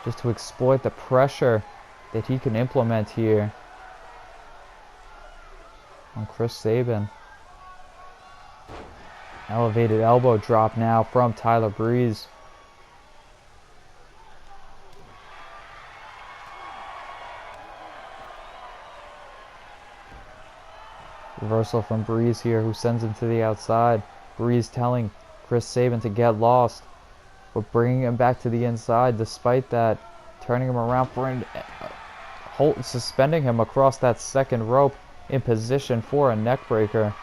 S1: just to exploit the pressure that he can implement here on Chris Sabin. Elevated elbow drop now from Tyler Breeze. Reversal from Breeze here, who sends him to the outside. Breeze telling Chris Sabin to get lost, but bringing him back to the inside despite that, turning him around for suspending him across that second rope in position for a neck breaker.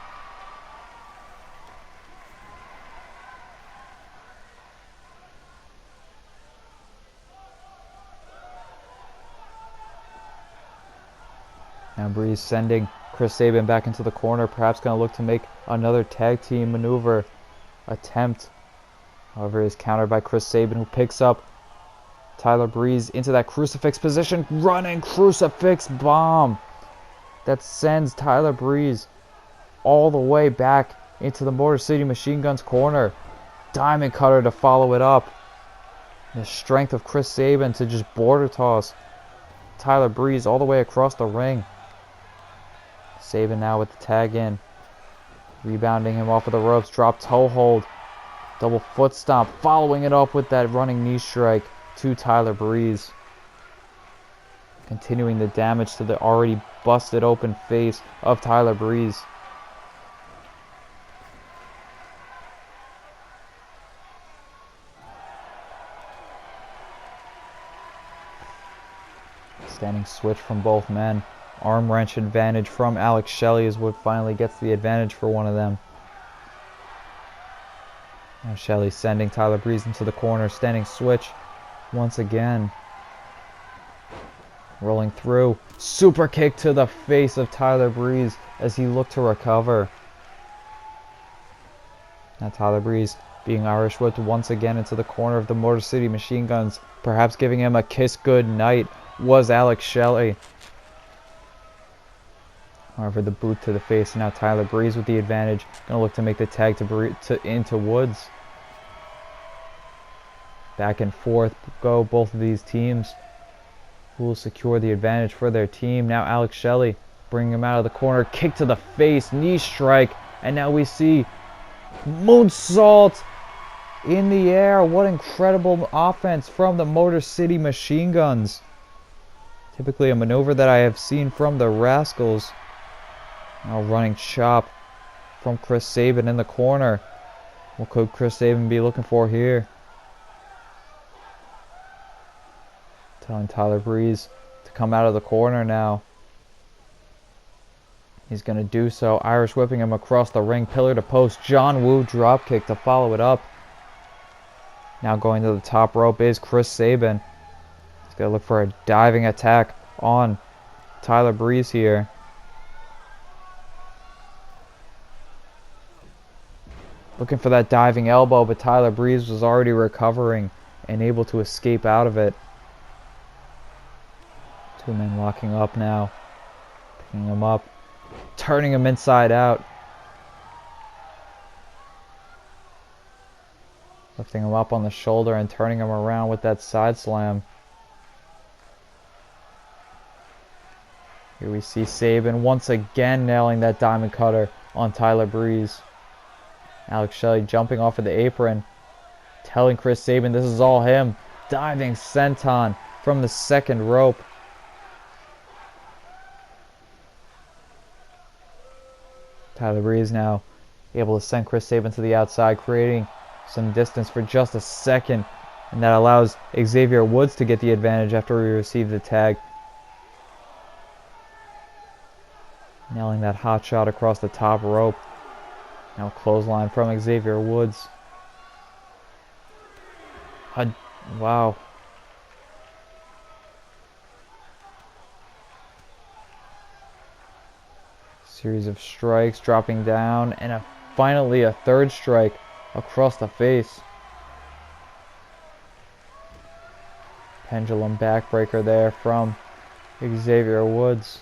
S1: Now Breeze sending Chris Sabin back into the corner, perhaps going to look to make another tag team maneuver attempt. However, is countered by Chris Sabin, who picks up Tyler Breeze into that crucifix position. Running crucifix bomb that sends Tyler Breeze all the way back into the Motor City Machine Guns corner. Diamond cutter to follow it up. The strength of Chris Sabin to just border toss Tyler Breeze all the way across the ring. Sabin now with the tag in. Rebounding him off of the ropes. Drop toe hold. Double foot stomp. Following it up with that running knee strike to Tyler Breeze. Continuing the damage to the already busted open face of Tyler Breeze. Standing switch from both men. Arm wrench advantage from Alex Shelley is what finally gets the advantage for one of them. Now Shelley sending Tyler Breeze into the corner. Standing switch once again. Rolling through. Super kick to the face of Tyler Breeze as he looked to recover. Now Tyler Breeze being Irish whipped once again into the corner of the Motor City Machine Guns. Perhaps giving him a kiss good night was Alex Shelley. However, the boot to the face. Now Tyler Breeze with the advantage. Going to look to make the tag into Woods. Back and forth go both of these teams. Who will secure the advantage for their team? Now Alex Shelley bringing him out of the corner. Kick to the face. Knee strike. And now we see moonsault in the air. What incredible offense from the Motor City Machine Guns. Typically a maneuver that I have seen from the Rascals. Now running chop from Chris Sabin in the corner. What could Chris Sabin be looking for here? Telling Tyler Breeze to come out of the corner now. He's going to do so. Irish whipping him across the ring. Pillar to post. John Woo dropkick to follow it up. Now going to the top rope is Chris Sabin. He's going to look for a diving attack on Tyler Breeze here. Looking for that diving elbow, but Tyler Breeze was already recovering and able to escape out of it. Two men locking up now. Picking him up. Turning him inside out. Lifting him up on the shoulder and turning him around with that side slam. Here we see Sabin once again nailing that diamond cutter on Tyler Breeze. Alex Shelley jumping off of the apron. Telling Chris Sabin this is all him. Diving senton from the second rope. Tyler Breeze now able to send Chris Sabin to the outside, creating some distance for just a second. And that allows Xavier Woods to get the advantage after we receive the tag. Nailing that hot shot across the top rope. Now clothesline from Xavier Woods. Wow. Series of strikes dropping down, and finally a third strike across the face. Pendulum backbreaker there from Xavier Woods.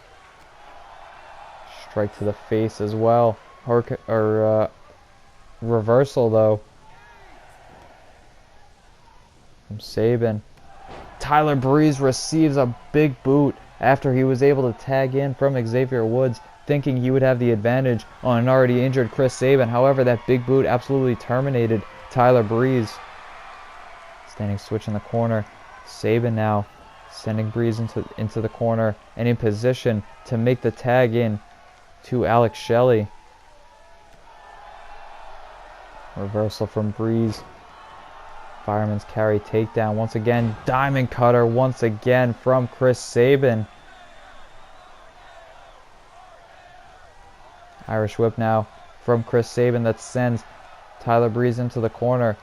S1: Strike to the face as well. Reversal though from Sabin. Tyler Breeze receives a big boot after he was able to tag in from Xavier Woods, thinking he would have the advantage on an already injured Chris Sabin. However, that big boot absolutely terminated Tyler Breeze. Standing switch in the corner. Sabin now sending Breeze into the corner and in position to make the tag in to Alex Shelley. Reversal from Breeze. Fireman's carry takedown once again. Diamond cutter once again from Chris Sabin. Irish whip now from Chris Sabin that sends Tyler Breeze into the corner.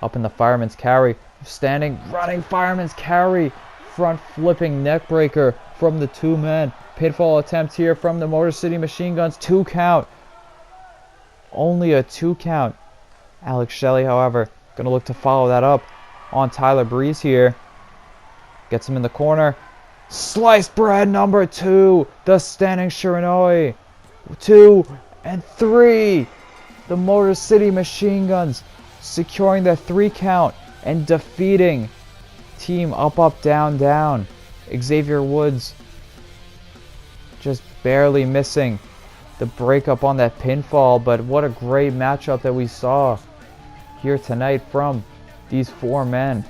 S1: Up in the fireman's carry. Standing, running fireman's carry. Front flipping neckbreaker from the two men. Pinfall attempt here from the Motor City Machine Guns. 2 count. Only a 2 count. Alex Shelley, however, going to look to follow that up on Tyler Breeze here. Gets him in the corner. Sliced bread number 2. The standing Shiranui. 2 and 3. The Motor City Machine Guns securing the 3 count and defeating Team UpUpDownDown. Xavier Woods just barely missing the breakup on that pinfall, but what a great matchup that we saw here tonight from these 4 men.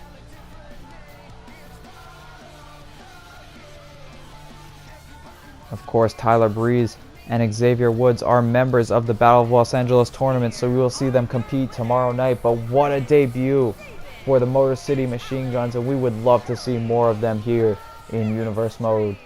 S1: Of course, Tyler Breeze and Xavier Woods are members of the Battle of Los Angeles tournament, so we will see them compete tomorrow night. But what a debut for the Motor City Machine Guns, and we would love to see more of them here in Universe Mode.